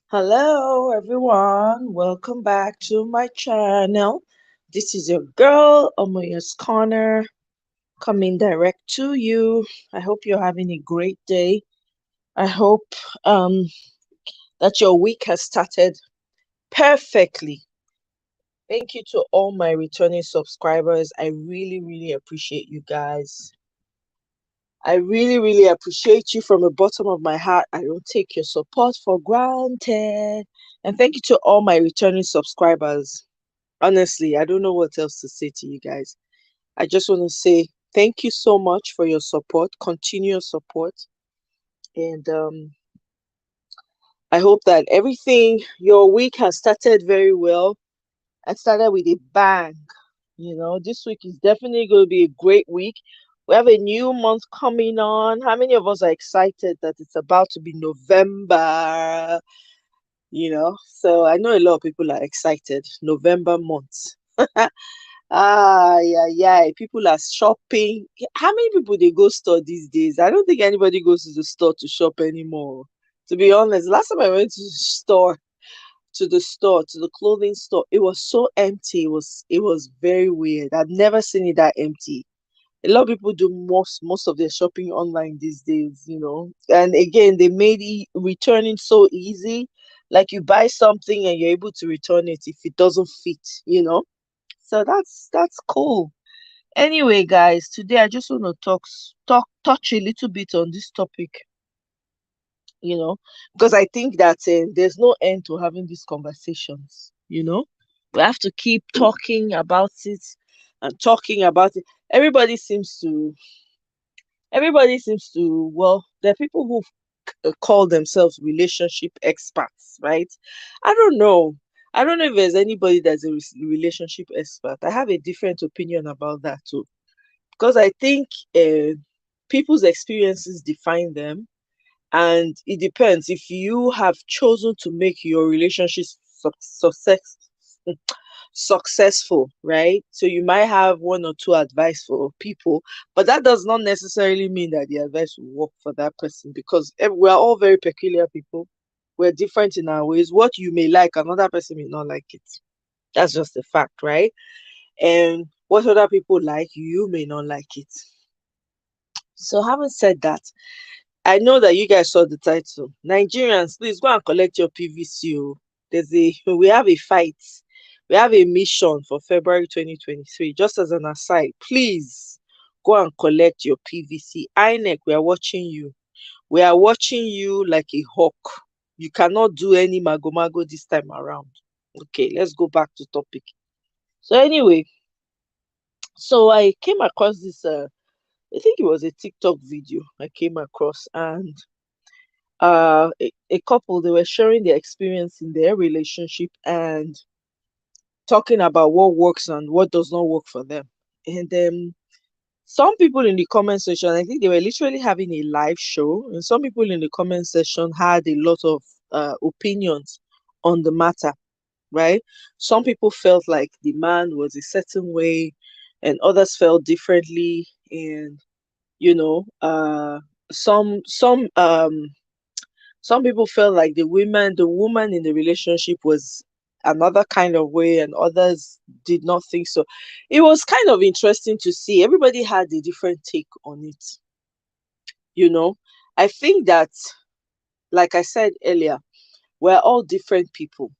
Hello, everyone. Welcome back to my channel. This is your girl, Omoya's Corner, coming direct to you. I hope you're having a great day. I hope um, that your week has started perfectly. Thank you to all my returning subscribers. I really, really appreciate you guys. I really, really appreciate you from the bottom of my heart. I don't take your support for granted. And thank you to all my returning subscribers. Honestly, I don't know what else to say to you guys. I just want to say thank you so much for your support, continuous support. And I hope that your week has started very well and started with a bang. This week is definitely going to be a great week. We have a new month coming on. How many of us are excited that it's about to be November? So I know a lot of people are excited. November month. Yeah, yeah. People are shopping. How many people they go store these days? I don't think anybody goes to the store to shop anymore. To be honest, last time I went to the clothing store, it was so empty. It was very weird. I've never seen it that empty. A lot of people do most of their shopping online these days. And again, they made returning so easy. Like you buy something and you're able to return it if it doesn't fit. So that's cool. Anyway, guys, today I just want to touch a little bit on this topic, you know, because I think that there's no end to having these conversations. We have to keep talking about it and talking about it. Everybody seems to, well, there are people who call themselves relationship experts, right? I don't know. I don't know if there's anybody that's a relationship expert. I have a different opinion about that too, because I think people's experiences define them, and it depends. If you have chosen to make your relationship successful, right? So you might have one or two advice for people, but that does not necessarily mean that the advice will work for that person, because we are all very peculiar people. We're different in our ways. What you may like, another person may not like it. That's just a fact, right? And what other people like, you may not like it. So, having said that, I know that you guys saw the title. Nigerians, please go and collect your PVC. We have a fight. We have a mission for February 2023. Just as an aside, please go and collect your PVC. INEC, we are watching you. We are watching you like a hawk. You cannot do any mago this time around. Okay, let's go back to topic. So anyway, so I came across this I think it was a TikTok video I came across, and a couple, they were sharing their experience in their relationship and talking about what works and what does not work for them. And some people in the comment section, I think they were literally having a live show, and some people in the comment section had a lot of opinions on the matter, right? Some people felt like the man was a certain way, and others felt differently. And you know, some people felt like the woman in the relationship was another kind of way, and others did not think so. It was kind of interesting to see. Everybody had a different take on it. You know, I think that, like I said earlier, we're all different people.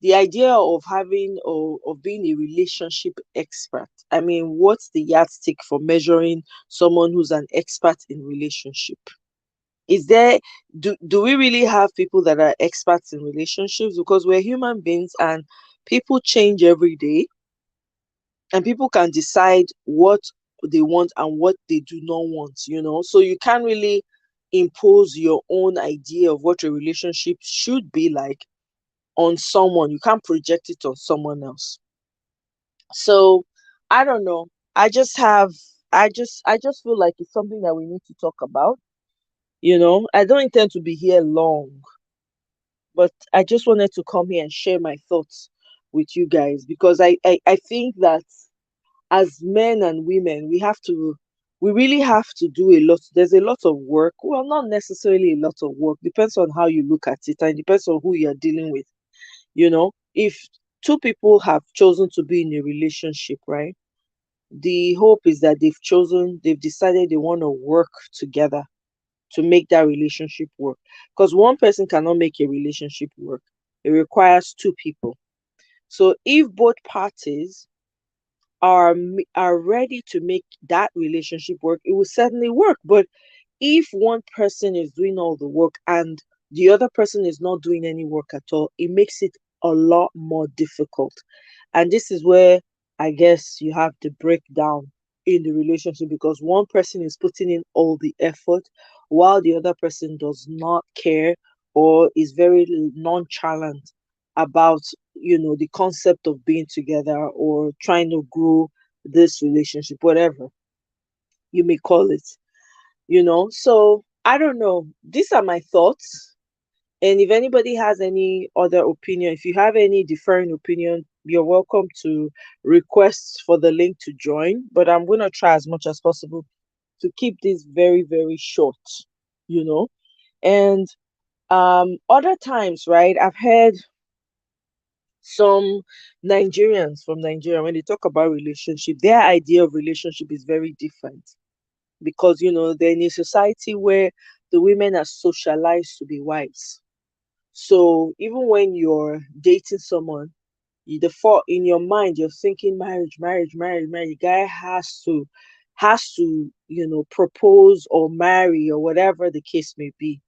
The idea of having or of being a relationship expert, I mean, what's the yardstick for measuring someone who's an expert in relationship? Is there do we really have people that are experts in relationships? Because we're human beings and people change every day, and people can decide what they want and what they do not want. So you can't really impose your own idea of what a relationship should be like on someone. You can't project it on someone else. So I don't know. I just feel like it's something that we need to talk about. I don't intend to be here long, but I just wanted to come here and share my thoughts with you guys, because I think that as men and women, we really have to do a lot. There's a lot of work. Well, not necessarily a lot of work. Depends on how you look at it, and it depends on who you're dealing with. If two people have chosen to be in a relationship, right? The hope is that they've decided they want to work together to make that relationship work. Because one person cannot make a relationship work. It requires two people. So if both parties are ready to make that relationship work, it will certainly work. But if one person is doing all the work and the other person is not doing any work at all, it makes it a lot more difficult. And this is where I guess you have the breakdown in the relationship, because one person is putting in all the effort while the other person does not care or is very nonchalant about the concept of being together or trying to grow this relationship, whatever you may call it. So I don't know, these are my thoughts. And if anybody has any other opinion, if you have any differing opinion, you're welcome to request for the link to join. But I'm going to try as much as possible to keep this very, very short, you know. And other times, right, I've heard some Nigerians from Nigeria, when they talk about relationship, their idea of relationship is very different, because they're in a society where the women are socialized to be wives. So even when you're dating someone, the thought in your mind, you're thinking marriage, marriage, marriage, marriage. The guy has to propose or marry or whatever the case may be.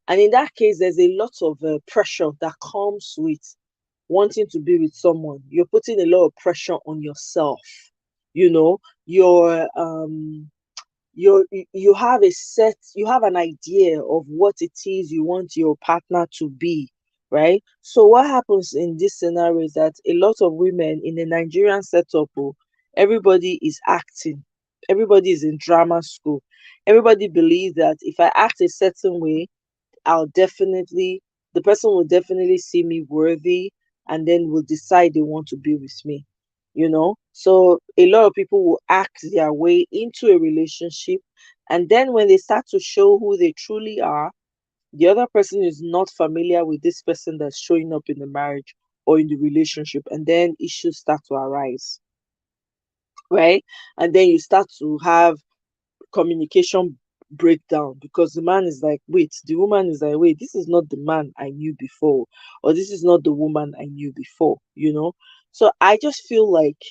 And in that case, there's a lot of pressure that comes with wanting to be with someone. You're putting a lot of pressure on yourself. You know, you're you have you have an idea of what it is you want your partner to be, right? So what happens in this scenario is that a lot of women in the Nigerian setup, everybody is acting, everybody is in drama school, everybody believes that if I act a certain way, I'll definitely, the person will definitely see me worthy and then will decide they want to be with me. So a lot of people will act their way into a relationship. And then when they start to show who they truly are, the other person is not familiar with this person that's showing up in the marriage or in the relationship. And then issues start to arise, right? And then you start to have communication breakdown, because the man is like, wait, the woman is like, wait, this is not the man I knew before, or this is not the woman I knew before. So I just feel like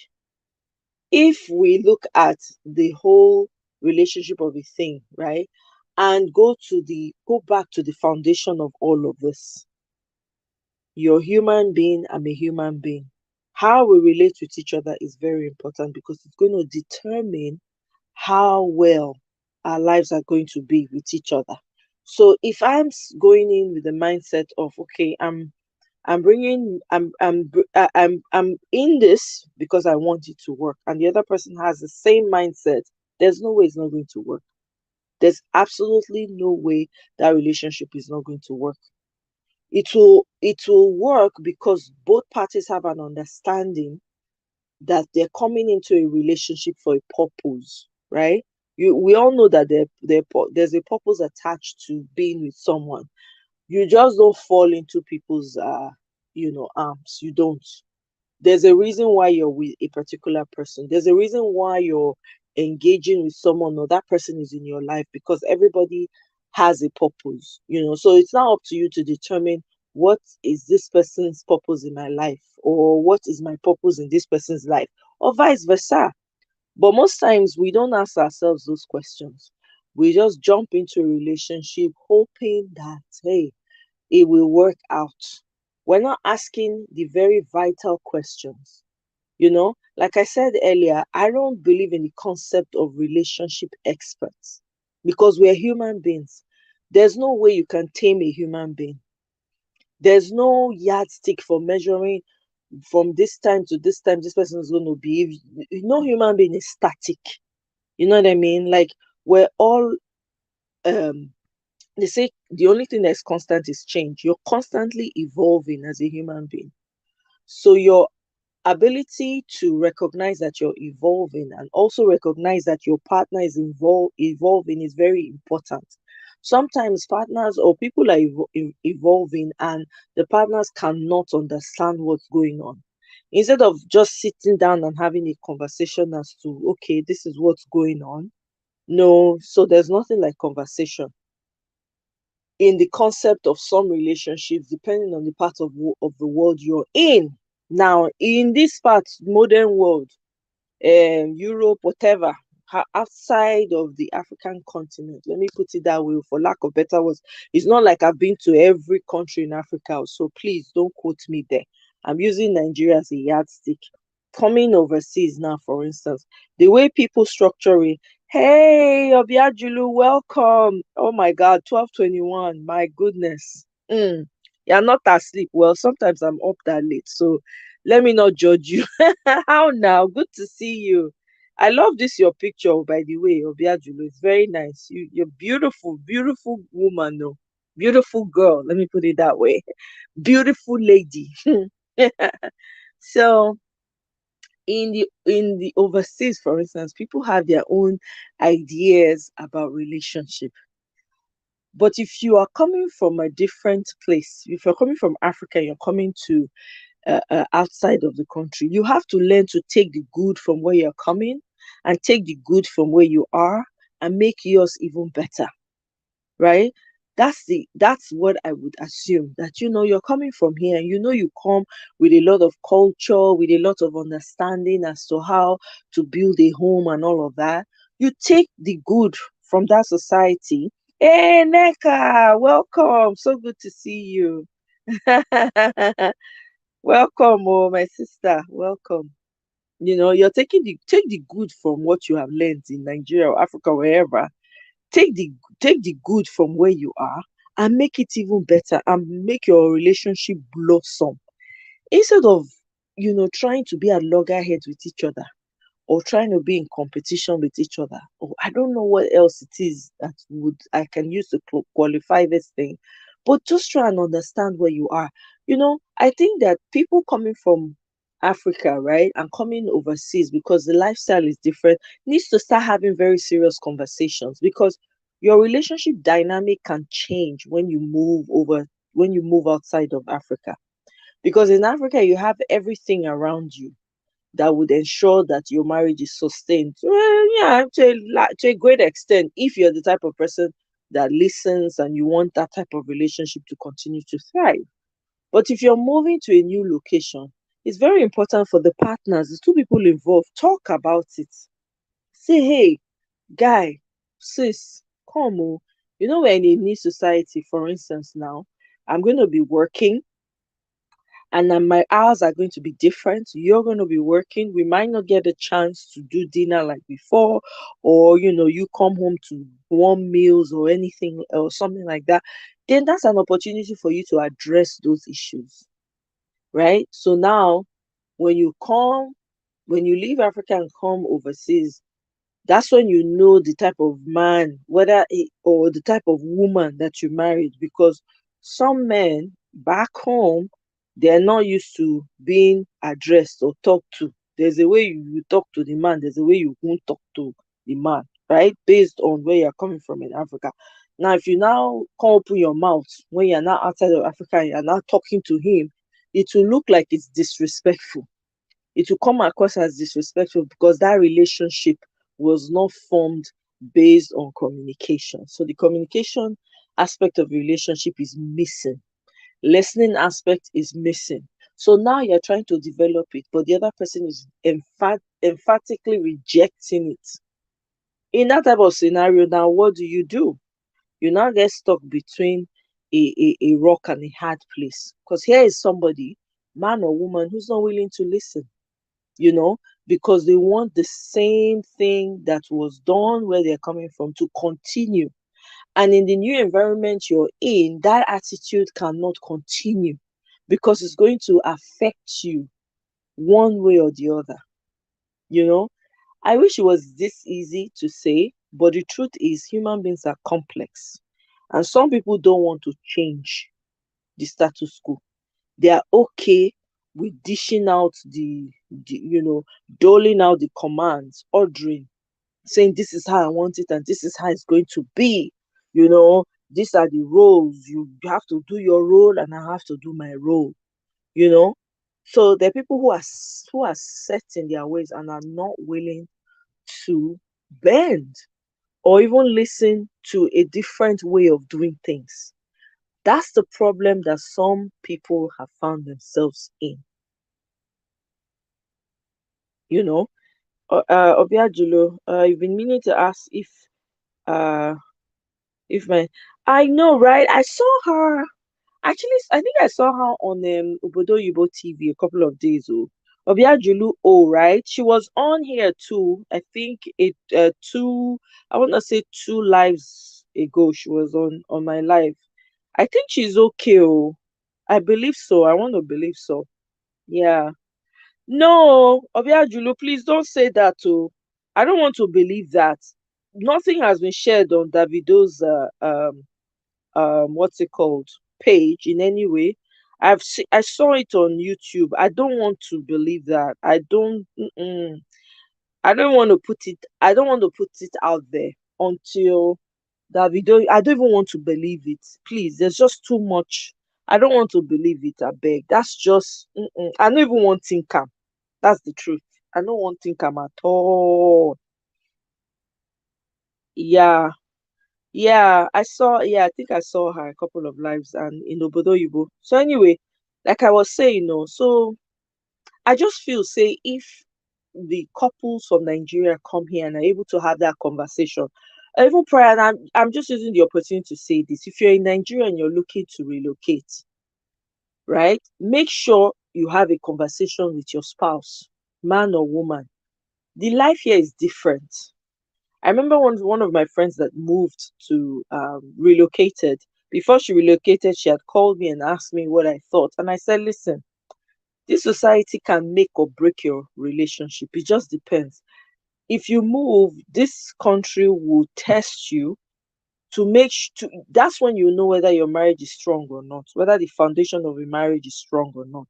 if we look at the whole relationship of a thing, right, and go back to the foundation of all of this, you're a human being, I'm a human being. How we relate with each other is very important, because it's going to determine how well our lives are going to be with each other. So if I'm going in with the mindset of, okay, I'm bringing I'm in this because I want it to work, and the other person has the same mindset, there's no way it's not going to work. There's absolutely no way that relationship is not going to work. It will work because both parties have an understanding that they're coming into a relationship for a purpose, right? We all know that there's a purpose attached to being with someone. You just don't fall into people's arms. You don't. There's a reason why you're with a particular person. There's a reason why you're engaging with someone, or that person is in your life, because everybody has a purpose. So it's now up to you to determine what is this person's purpose in my life, or what is my purpose in this person's life, or vice versa. But most times we don't ask ourselves those questions. We just jump into a relationship hoping that, hey, it will work out. We're not asking the very vital questions. Like I said earlier, I don't believe in the concept of relationship experts, because we're human beings. There's no way you can tame a human being. There's no yardstick for measuring from this time to this time this person is going to be. No human being is static. You know what I mean? Like, we're all um they say the only thing that's constant is change. You're constantly evolving as a human being. So your ability to recognize that you're evolving and also recognize that your partner is evolving is very important. Sometimes partners or people are evolving and the partners cannot understand what's going on. Instead of just sitting down and having a conversation as to, okay, this is what's going on. No, so there's nothing like conversation in the concept of some relationships, depending on the part of the world you're in. Now, in this part, modern world, Europe, whatever, outside of the African continent, let me put it that way, for lack of better words, it's not like I've been to every country in Africa, so please don't quote me there. I'm using Nigeria as a yardstick. Coming overseas now, for instance, the way people structure it, hey, Obiajulu, welcome. Oh my God, 12:21. My goodness. You're not asleep. Well, sometimes I'm up that late, so let me not judge you. How now? Good to see you. I love this your picture, by the way, Obiajulu. It's very nice. You're beautiful, beautiful woman, no, beautiful girl. Let me put it that way. Beautiful lady. So in the overseas, for instance, people have their own ideas about relationship. But if you are coming from a different place, if you're coming from Africa, you're coming to outside of the country, you have to learn to take the good from where you're coming and take the good from where you are and make yours even better, right? That's what I would assume, that you're coming from here and you come with a lot of culture, with a lot of understanding as to how to build a home and all of that. You take the good from that society. Hey Neka, welcome, so good to see you. Welcome, oh my sister, welcome. You're take the good from what you have learned in Nigeria or Africa, wherever. Take the good from where you are and make it even better and make your relationship blossom, instead of trying to be at loggerheads with each other or trying to be in competition with each other, or I don't know what else it is that would I can use to qualify this thing. But just try and understand where you are. I think that people coming from Africa, right, and coming overseas because the lifestyle is different, needs to start having very serious conversations, because your relationship dynamic can change when you move outside of Africa. Because in Africa you have everything around you that would ensure that your marriage is sustained. Yeah, to a great extent, if you're the type of person that listens and you want that type of relationship to continue to thrive. But if you're moving to a new location, it's very important for the partners, the two people involved, talk about it. Say, hey, guy, sis, come on. We're in a new society, for instance, now. I'm going to be working and then my hours are going to be different. You're going to be working. We might not get a chance to do dinner like before, or you come home to warm meals or anything or something like that. Then that's an opportunity for you to address those issues, right? So now, when when you leave Africa and come overseas, that's when you know the type of man, or the type of woman that you married. Because some men back home, they're not used to being addressed or talked to. There's a way you talk to the man, there's a way you won't talk to the man, right? Based on where you're coming from in Africa. Now, if you now can't open your mouth when you're now outside of Africa and you're now talking to him, it will look like it's disrespectful. It will come across as disrespectful because that relationship was not formed based on communication. So the communication aspect of the relationship is missing. Listening aspect is missing. So now you're trying to develop it, but the other person is emphatically rejecting it. In that type of scenario, now what do? You now get stuck between a rock and a hard place. Because here is somebody, man or woman, who's not willing to listen, you know, because they want the same thing that was done where they're coming from to continue. And in the new environment you're in, that attitude cannot continue because it's going to affect you one way or the other. You know, I wish it was this easy to say, but the truth is, human beings are complex. And some people don't want to change the status quo. They are okay with dishing out you know, doling out the commands, ordering, saying this is how I want it and this is how it's going to be. You know, these are the roles. You have to do your role and I have to do my role. You know, so there are people who are set in their ways and are not willing to bend or even listen to a different way of doing things. That's the problem that some people have found themselves in. You know, Obiajulo, you've been meaning to ask uh if my I know, right? I saw her. Actually, I think I saw her on Obodo Yubo TV a couple of days ago. Obiajulu O, right? She was on here too. I think I want to say two lives ago. She was on my live. I think she's okay. Oh, I believe so. I want to believe so. Yeah. No, Obiajulu, please don't say that. Oh, I don't want to believe that. Nothing has been shared on Davido's what's it called, page in any way. I saw it on YouTube. I don't want to believe that. I don't want to put it. I don't want to put it out there until that video. I don't even want to believe it. Please, there's just too much. I don't want to believe it. I beg. That's just. I don't even want Tinkam. That's the truth. I don't want Tinkam at all. Yeah. Yeah, I think I saw her a couple of lives and in Obodo Yibo. So anyway, like I was saying, so I just feel, say, if the couples from Nigeria come here and are able to have that conversation, even prior, and I'm just using the opportunity to say this, if you're in Nigeria and you're looking to relocate, right, make sure you have a conversation with your spouse, man or woman. The life here is different. I remember one of my friends that moved to relocated. Before she relocated, she had called me and asked me what I thought. And I said, listen, this society can make or break your relationship. It just depends. If you move, this country will test you to that's when you know whether your marriage is strong or not, whether the foundation of a marriage is strong or not.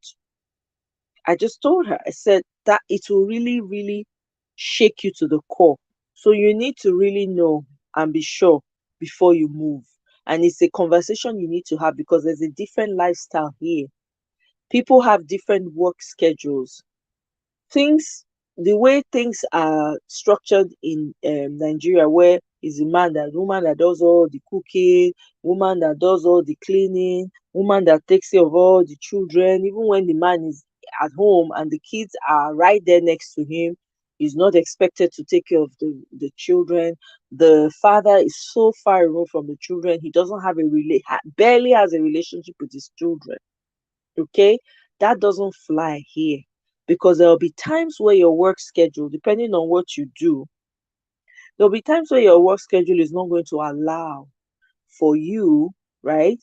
I just told her, I said that it will really, really shake you to the core. So you need to really know and be sure before you move. And it's a conversation you need to have because there's a different lifestyle here. People have different work schedules. Things, the way things are structured in Nigeria, where is the woman that does all the cooking, woman that does all the cleaning, woman that takes care of all the children, even when the man is at home and the kids are right there next to him, he's not expected to take care of the children. The father is so far removed from the children, he doesn't have barely has a relationship with his children. Okay, that doesn't fly here because there'll be times where your work schedule, depending on what you do, there'll be times where your work schedule is not going to allow for you, right,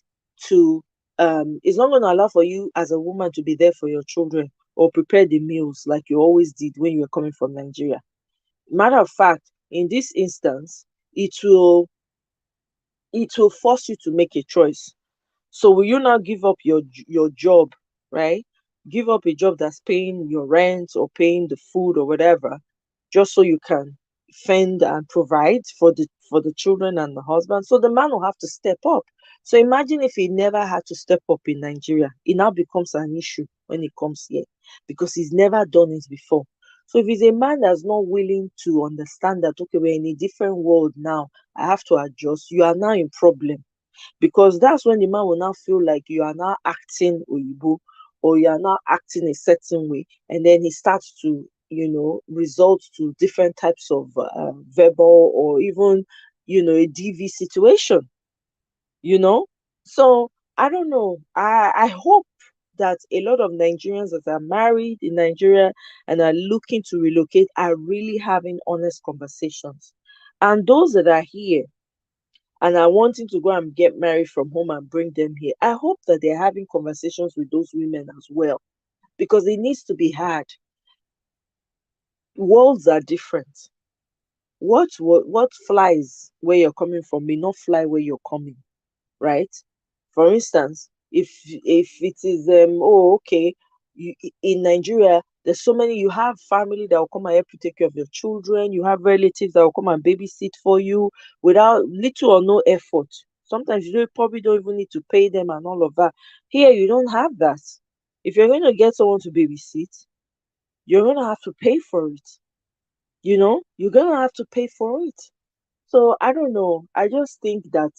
to it's not going to allow for you as a woman to be there for your children or prepare the meals like you always did when you were coming from Nigeria. Matter of fact, in this instance, it will it will force you to make a choice. So will you now give up your job, right? Give up a job that's paying your rent or paying the food or whatever, just so you can fend and provide for the children and the husband. So the man will have to step up. So imagine if he never had to step up in Nigeria. It now becomes an issue when he comes here because he's never done it before. So if he's a man that's not willing to understand that, okay, we're in a different world now, I have to adjust, you are now in problem because that's when the man will now feel like you are now acting Oyibo or you are now acting a certain way, and then he starts to, result to different types of verbal or even, a DV situation, you know. So I don't know. I hope that a lot of Nigerians that are married in Nigeria and are looking to relocate are really having honest conversations. And those that are here and are wanting to go and get married from home and bring them here, I hope that they're having conversations with those women as well, because it needs to be had. Worlds are different. What flies where you're coming from may not fly where you're coming, right? For instance, if it is oh okay, in Nigeria There's so many. You have family that will come and help you take care of your children. You have relatives that will come and babysit for you without little or no effort. Sometimes you probably don't even need to pay them and all of that. Here, you don't have that. If you're going to get someone to babysit, you're going to have to pay for it. You're going to have to pay for it. So I don't know. I just think that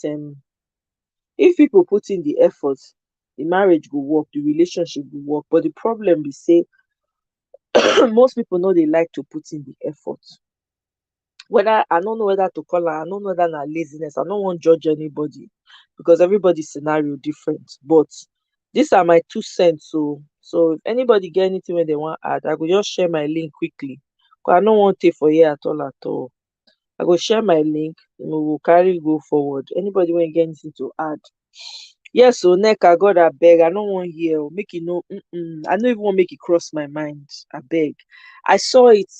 if people put in the effort, the marriage will work, the relationship will work. But the problem is, say, most people know they like to put in the effort. Whether I don't know whether to call her, I don't know whether na laziness. I don't want to judge anybody because everybody's scenario different. But these are my 2 cents. So if anybody get anything where they want to add, I will just share my link quickly. Because I don't want to for here at all at all. I go share my link, we'll carry go forward. Anybody want to get anything to add? Yes, so Neka, God, I beg. I don't want hear. Make it no. I don't even want make it cross my mind. I beg. I saw it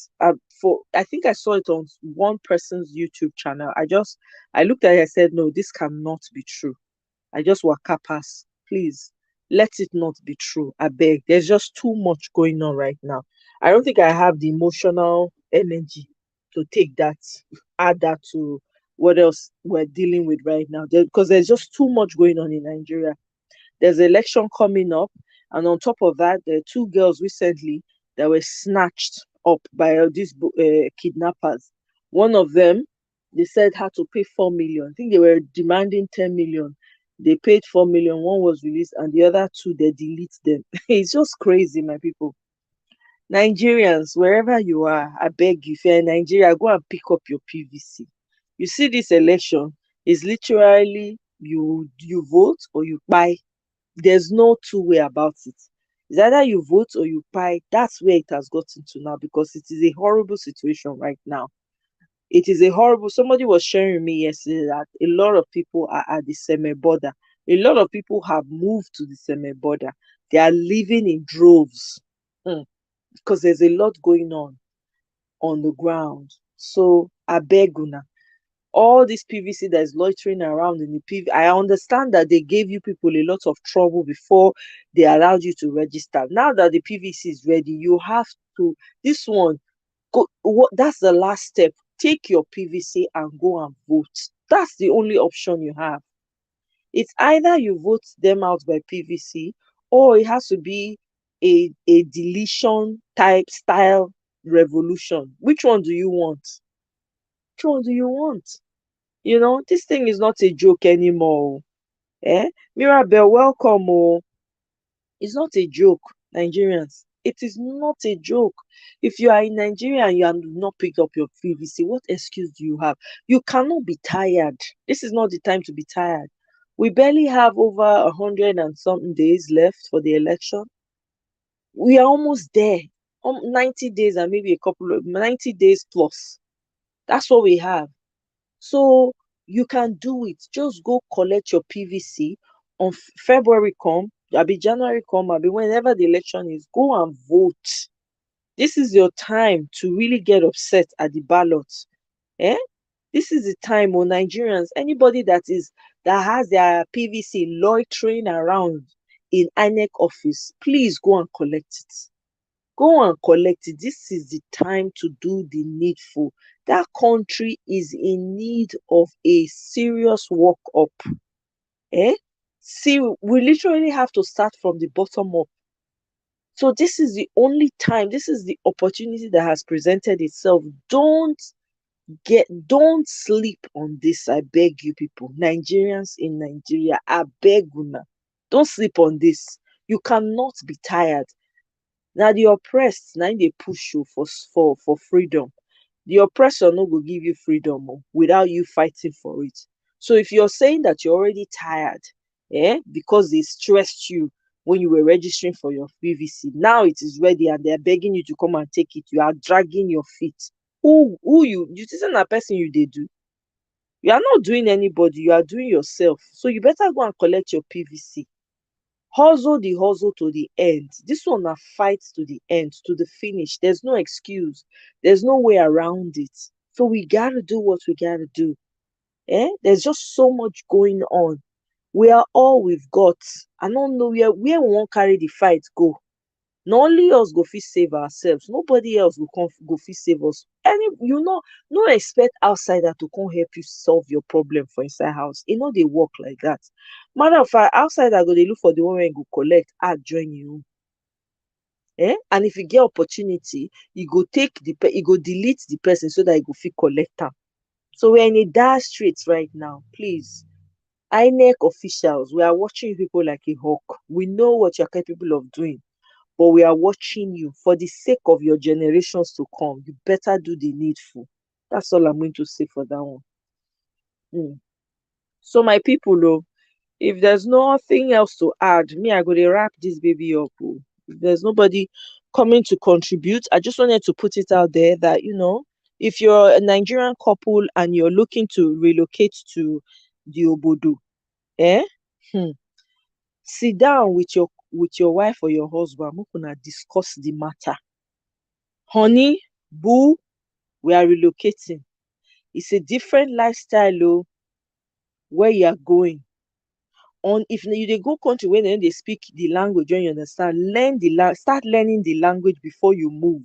for. I think I saw it on one person's YouTube channel. I looked at it. I said, no, this cannot be true. I just waka pass. Please, let it not be true. I beg. There's just too much going on right now. I don't think I have the emotional energy to take that, add that to what else we're dealing with right now. Because there's just too much going on in Nigeria. There's an election coming up, and on top of that, there are two girls recently that were snatched up by these kidnappers. One of them, they said, had to pay 4 million. I think they were demanding 10 million. They paid 4 million. One was released, and the other two, they delete them. It's just crazy, my people. Nigerians, wherever you are, I beg you, if you're in Nigeria, go and pick up your PVC. You see, this election is literally you vote or you buy. There's no two-way about it. It's either you vote or you buy. That's where it has gotten to now because it is a horrible situation right now. It is a horrible. Somebody was sharing with me yesterday that a lot of people are at the semi border. A lot of people have moved to the semi border. They are living in droves. Because there's a lot going on the ground. So I beg una, all this PVC that is loitering around in the PV, I understand that they gave you people a lot of trouble before they allowed you to register. Now that the PVC is ready, you have to this one go. That's the last step. Take your PVC and go and vote. That's the only option you have. It's either you vote them out by PVC or it has to be a deletion type style revolution. Which one do you want? Which one do you want? This thing is not a joke anymore. Eh? Mirabel, welcome. Oh. It's not a joke, Nigerians. It is not a joke. If you are in Nigeria and you have not picked up your PVC, what excuse do you have? You cannot be tired. This is not the time to be tired. We barely have over 100 and something days left for the election. We are almost there. 90 days and maybe a couple of 90 days plus. That's what we have. So you can do it. Just go collect your PVC on February come, be January come, be whenever the election is, go and vote. This is your time to really get upset at the ballot. Eh? This is the time, Nigerians, anybody that has their PVC loitering around in INEC office, please go and collect it. Go and collect it. This is the time to do the needful. That country is in need of a serious work up. See, we literally have to start from the bottom up. So this is the only time, this is the opportunity that has presented itself. Don't sleep on this. I beg you people, Nigerians in Nigeria, I beg you now. Don't sleep on this. You cannot be tired. Now the oppressed, now they push you for freedom. The oppressor no go give you freedom without you fighting for it. So if you're saying that you're already tired, because they stressed you when you were registering for your PVC, now it is ready and they're begging you to come and take it. You are dragging your feet. Who you isn't that person you they do? You are not doing anybody, you are doing yourself. So you better go and collect your PVC. Hustle the hustle to the end. This one are fight to the end, to the finish. There's no excuse. There's no way around it. So we gotta do what we gotta do. There's just so much going on. We are all we've got. I don't know where we won't carry the fight go. Na only us go fit save ourselves. Nobody else go fit save us. Any no expect outsider to come help you solve your problem for inside house. E no dey work like that. Matter of fact, outsider go dey look for the one wey go collect add join you own. And if you get opportunity, you go delete the person so that you go fit collect am. So we're in a dire straits right now. Please, INEC officials, we are watching people like a hawk. We know what you're capable of doing, but we are watching you for the sake of your generations to come. You better do the needful. That's all I'm going to say for that one. So my people, if there's nothing else to add, me, I go to wrap this baby up. If there's nobody coming to contribute, I just wanted to put it out there that, if you're a Nigerian couple and you're looking to relocate to the Obodo, eh? Sit down with your wife or your husband. We're gonna discuss the matter. Honey, boo, we are relocating. It's a different lifestyle, where you are going. If you dey go country where they speak the language wey you understand, start learning the language before you move.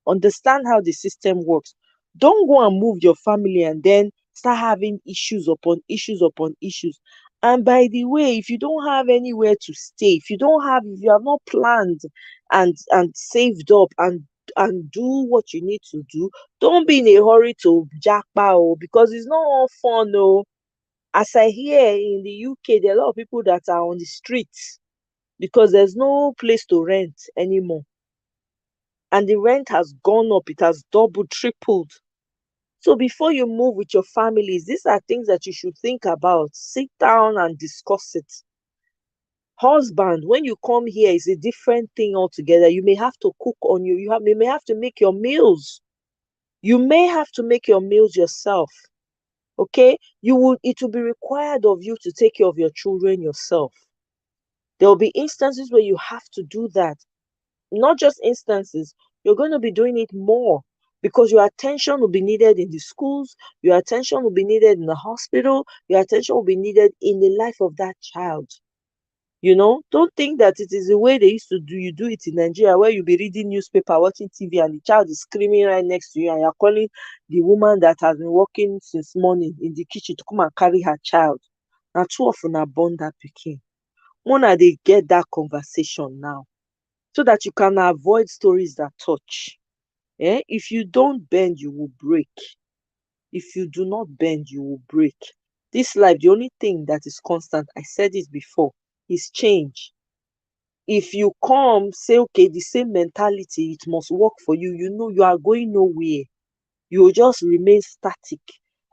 Understand how the system works. Don't go and move your family and then start having issues upon issues upon issues. And by the way, if you don't have anywhere to stay, if you have not planned and saved up and do what you need to do, don't be in a hurry to japa, because it's not all fun. As I hear in the UK, there are a lot of people that are on the streets because there's no place to rent anymore. And the rent has gone up, it has doubled, tripled. So before you move with your families, these are things that you should think about. Sit down and discuss it. Husband, when you come here, it's a different thing altogether. You may have to cook on you may have to make your meals. You may have to make your meals yourself. Okay? It will be required of you to take care of your children yourself. There will be instances where you have to do that. Not just instances, you're going to be doing it more because your attention will be needed in the schools, your attention will be needed in the hospital, your attention will be needed in the life of that child. Don't think that it is the way they used to do. You do it in Nigeria where you'll be reading newspaper, watching TV, and the child is screaming right next to you, and you're calling the woman that has been working since morning in the kitchen to come and carry her child. Now, two of them are born that pikin. Una they get that conversation now, so that you can avoid stories that touch. If you don't bend, you will break. If you do not bend, you will break. This life, the only thing that is constant, I said it before, is change. If you come, say, okay, the same mentality, it must work for you, you are going nowhere. You will just remain static.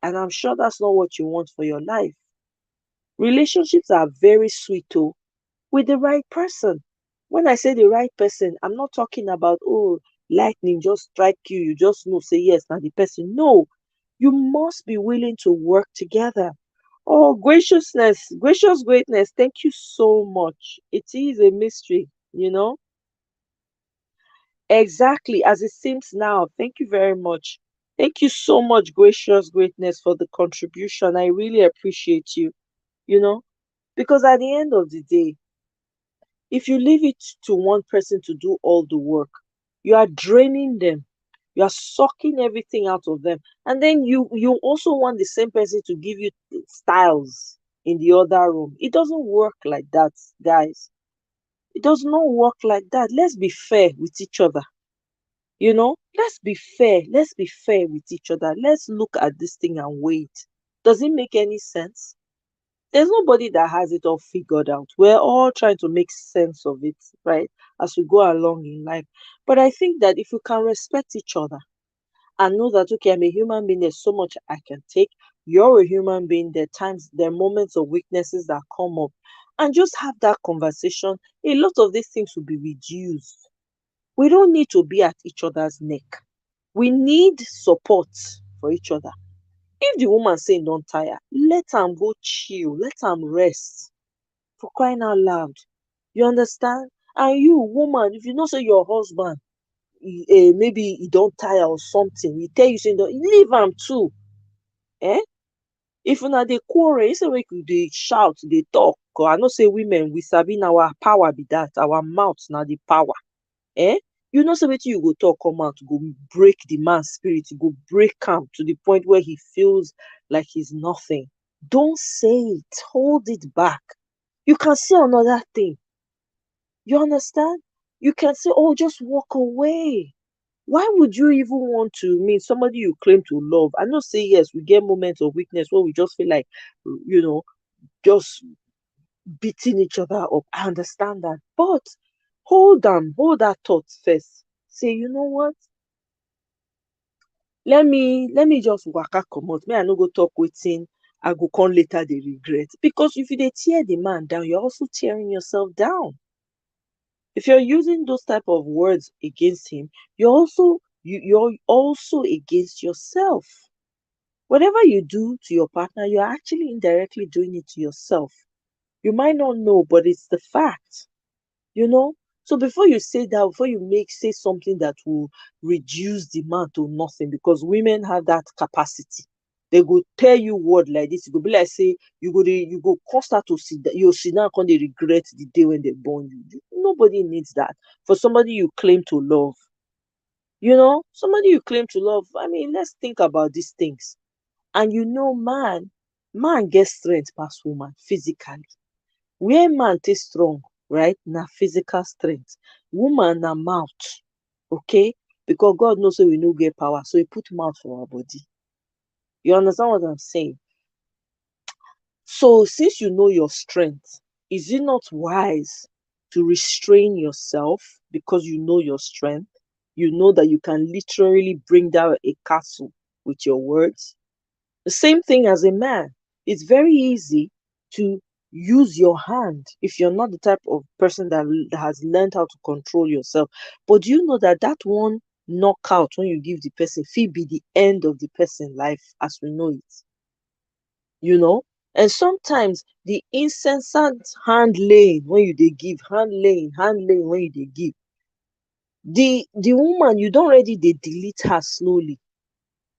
And I'm sure that's not what you want for your life. Relationships are very sweet, with the right person. When I say the right person, I'm not talking about, lightning just strike you, you just know, say yes, now the person. No, you must be willing to work together. Oh, graciousness, gracious greatness, thank you so much. It is a mystery, Exactly as it seems now. Thank you very much. Thank you so much, gracious greatness, for the contribution. I really appreciate you, because at the end of the day, if you leave it to one person to do all the work, you are draining them. You are sucking everything out of them. And then you also want the same person to give you styles in the other room. It doesn't work like that, guys. It does not work like that. Let's be fair with each other. Let's be fair. Let's be fair with each other. Let's look at this thing and wait. Does it make any sense? There's nobody that has it all figured out. We're all trying to make sense of it, right, as we go along in life. But I think that if we can respect each other and know that, okay, I'm a human being, there's so much I can take. You're a human being, there are moments of weaknesses that come up. And just have that conversation, a lot of these things will be reduced. We don't need to be at each other's neck. We need support for each other. If the woman say don't tire, let am go chill, let am rest. For crying out loud. You understand? And you, woman, if you know say your husband, maybe he don't tire or something, he tell you say don't, leave am too. If una dey quarrel, instead make you dey shout, dey talk. Cause I know say women, we sabi na our power be that. Our mouth na the power. Eh? You know somebody you go talk come out, go break the man's spirit, you go break him to the point where he feels like he's nothing. Don't say it. Hold it back. You can say another thing. You understand? You can say, oh, just walk away. Why would you even want to meet somebody you claim to love? I know say yes, we get moments of weakness where we just feel like, you know, just beating each other up. I understand that. But hold that thought first. Say, you know what? Let me just waka comot. Me, I no go talk wetin I go come later dey regret. Because if you dey tear the man down, you're also tearing yourself down. If you're using those type of words against him, you're also against yourself. Whatever you do to your partner, you're actually indirectly doing it to yourself. You might not know, but it's the fact, you know. So before you say that, before you say something that will reduce the man to nothing, because women have that capacity. They go tell you word like this. You go be like say you go start to see that you sit down and they regret the day when they born you. Nobody needs that. For somebody you claim to love, somebody you claim to love. I mean, let's think about these things. And man gets strength past woman physically. Where man take strong, right? Na physical strength. Woman na mouth, okay? Because God knows say we no get power, so He put mouth for our body. You understand what I'm saying? So since you know your strength, is it not wise to restrain yourself because you know your strength? You know that you can literally bring down a castle with your words. The same thing as a man. It's very easy to use your hand if you're not the type of person that has learned how to control yourself. But do you know that that one knockout when you give the person feel be the end of the person life as we know it, you know? And sometimes the incessant hand laying when you they give, hand laying when you they give, the woman you don't already they delete her slowly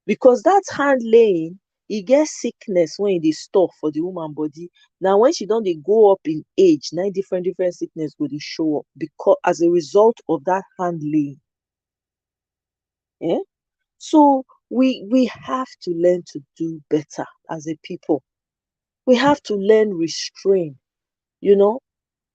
because that hand laying e get sickness when e dey store for the woman body. Now when she don dey go up in age, na different sickness go dey show up because as a result of that hand laying. So we have to learn to do better as a people. We have to learn restrain, you know.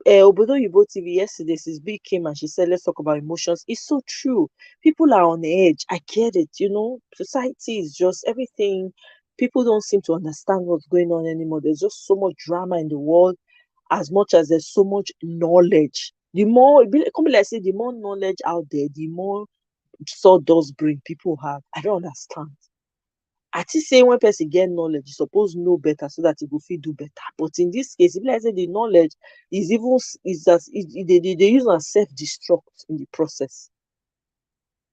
Obodo Yibo TV yesterday, Sis B came and she said, let's talk about emotions. It's so true. People are on edge. I get it, you know. Society is just everything. People don't seem to understand what's going on anymore. There's just so much drama in the world, as much as there's so much knowledge. The more, come like say, the more knowledge out there, the more sawdust brain people have. I don't understand. I think say when person get knowledge, you suppose know better so that you go fit do better. But in this case, if like say the knowledge is even is as they use as self-destruct in the process.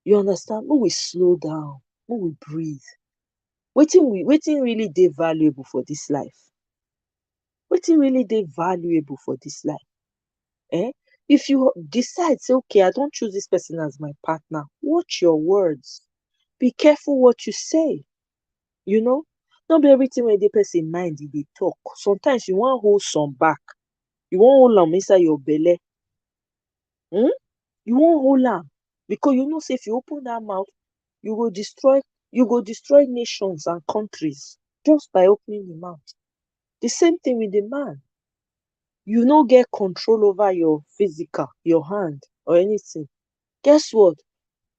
You understand? When we slow down, when we breathe, waiting really they valuable for this life. Waiting really they valuable for this life. Eh? If you decide, say, okay, I don't choose this person as my partner, watch your words. Be careful what you say. You know, not be everything when the person mind they talk. Sometimes you want hold some back. You want hold them inside your belly. You want hold them because you know say if you open that mouth, you will destroy nations and countries just by opening the mouth. The same thing with the man. You no get control over your physical, your hand or anything. Guess what?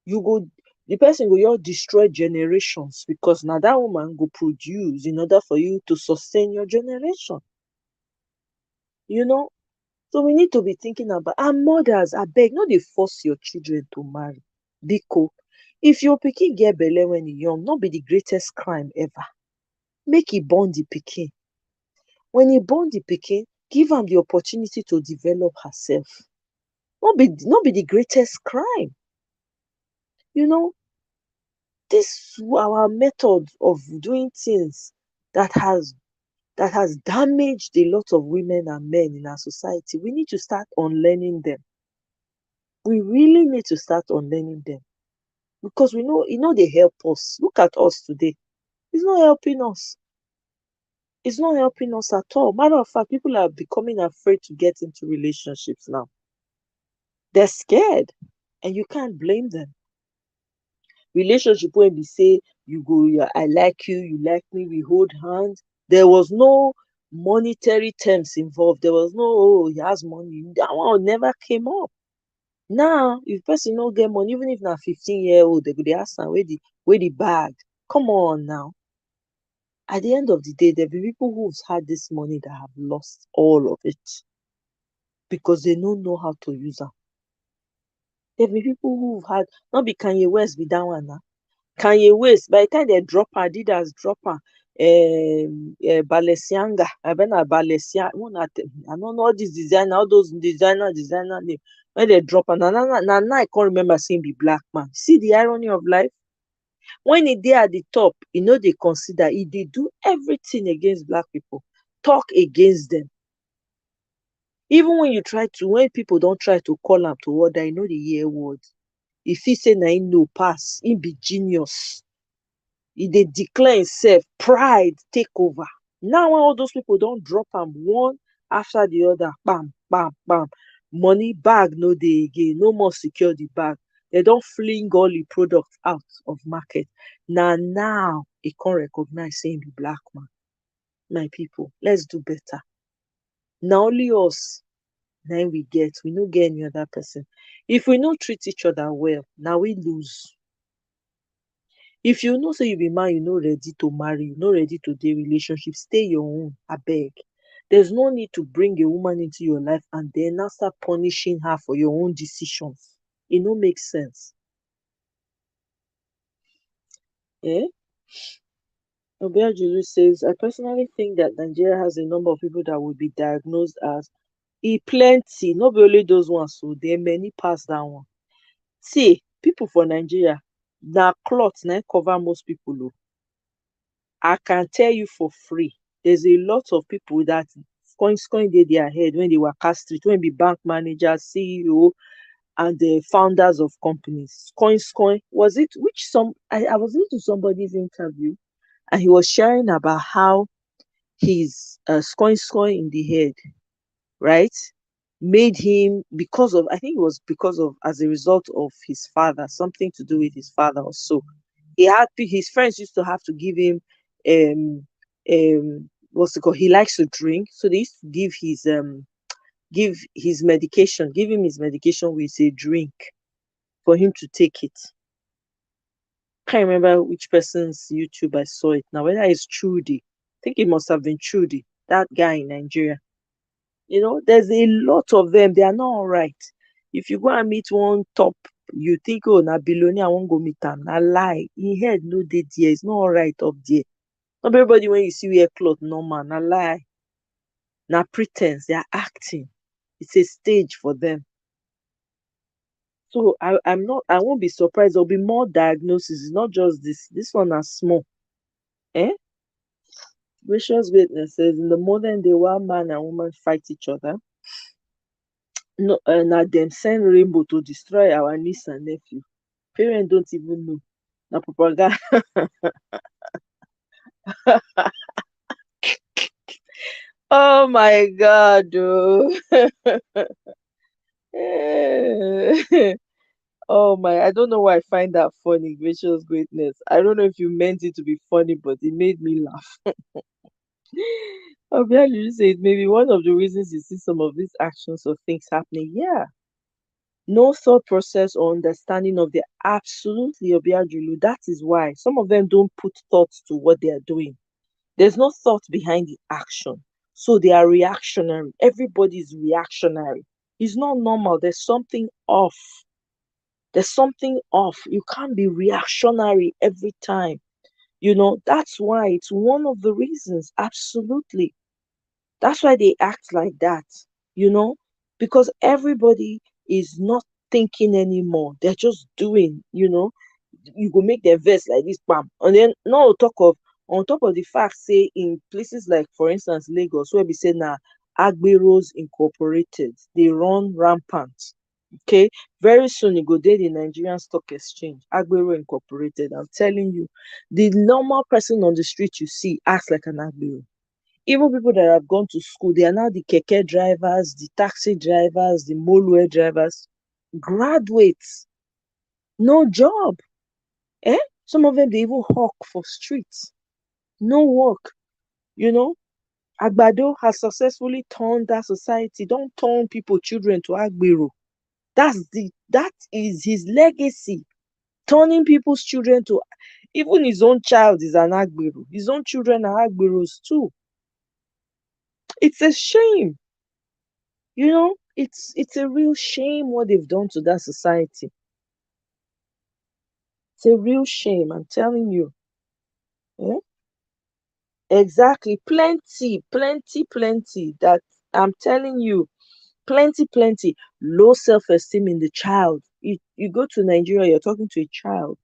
You go the person go just destroy generations because now that woman go produce in order for you to sustain your generation. You know, so we need to be thinking about our mothers. I beg, no dey force your children to marry. Biko, if your pikin get belle when e young, not be the greatest crime ever. Make e born the pikin. When e born the pikin, give am the opportunity to develop herself. Not be the greatest crime. You know, this our method of doing things that has damaged a lot of women and men in our society. We need to start unlearning them. We really need to start unlearning them because we know they help us. Look at us today. It's not helping us. It's not helping us at all. Matter of fact, people are becoming afraid to get into relationships now. They're scared. And you can't blame them. Relationship when we say you go, yeah, I like you like me, we hold hands. There was no monetary terms involved. There was no, oh, he has money. That one never came up. Now, if person no get money, even if na 15-year-old, they go dey ask am where the bag. Come on now. At the end of the day, there be people who've had this money that have lost all of it because they don't know how to use am. There be people who've had, not be Kanye West be that one now. Kanye West, by the time they drop her, Adidas drop her, Balenciaga, I bet na Balenciaga, I don't know all these designer, all those designer name. When they drop her, now I can't remember seeing be black man. See the irony of life? When e dey at the top, e no dey consider, e dey do everything against black people, talk against them. Even when people don try to call am to order, e no dey hear word. E feel say na him know pass, him be genius. E dey declare himself, pride take over. Now when all those people don drop am one after the other, bam, bam, bam, money bag no dey again, no more secure the bag. They don fling all the products out of market. Na now e come recognize say him be black man. My people, let's do better. Na only us na im we get, we no get any other person. If we no treat each other well, na we lose. If you know say you be man, you no ready to marry, you no ready to dey relationship, stay your own, abeg. There's no need to bring a woman into your life and then now start punishing her for your own decisions. E no make sense. Obiajulu says, I personally think that Nigeria has a number of people that would be diagnosed as plenty, not be only those ones, so there many pass that one. See, people for Nigeria, na cloth na cover most people. Oh. I can tell you for free, there's a lot of people that coin dey their head when they waka street, when be bank managers, CEO, and the founders of companies. Coin. Was it I was listening to somebody's interview and he was sharing about how his coin in the head, right, made him, because of, I think it was because of, as a result of his father, something to do with his father or so. He had his friends used to have to give him what's it called? He likes to drink, so they used to give him his medication with a drink for him to take it. Can't remember which person's YouTube I saw it now, whether it's Trudy. I think it must have been Trudy, that guy in Nigeria. There's a lot of them. They are not all right. If you go and meet one top, you think, oh, na billionaire, I won't go meet him. Na lie. He head no dey there. It's not all right up there. Not everybody when you see wear cloth, no man. Na lie. Na pretense. They are acting. It's a stage for them. So I won't be surprised. There'll be more diagnoses. It's not just this. This one is small. Gracious Greatness says, in the modern day, while man and woman fight each other, no, na dem send rainbow to destroy our niece and nephew. Parents don't even know. Na propaganda. Oh my God. Oh. Oh my, I don't know why I find that funny, Gracious Greatness. I don't know if you meant it to be funny, but it made me laugh. Obviously, said maybe one of the reasons you see some of these actions or things happening. Yeah. No thought process or understanding of the absolutely Obiajulu. That is why some of them don't put thoughts to what they are doing. There's no thought behind the action. So they are reactionary. Everybody is reactionary. It's not normal. There's something off. There's something off. You can't be reactionary every time. That's why it's one of the reasons. Absolutely. That's why they act like that, because everybody is not thinking anymore. They're just doing, you go make their verse like this, bam. And then now on top of the fact, say in places like, for instance, Lagos, where we say now Agberos Incorporated, they run rampant. Okay, very soon you go there, the Nigerian Stock Exchange, Agbero Incorporated. I'm telling you, the normal person on the street you see acts like an Agbero. Even people that have gone to school, they are now the keke drivers, the taxi drivers, the motorway drivers, graduates. no job. Eh? Some of them they even hawk for streets. No work. You know, Agbado has successfully turned that society. Don't turn people, children to Agbero. That is his legacy. Turning people's children to, even his own child is an Agbero. His own children are Agberos too. It's a shame. It's a real shame what they've done to that society. It's a real shame, I'm telling you. Eh? Exactly. Plenty, plenty, plenty. That I'm telling you, plenty, plenty. Low self-esteem in the child. You go to Nigeria, you're talking to a child.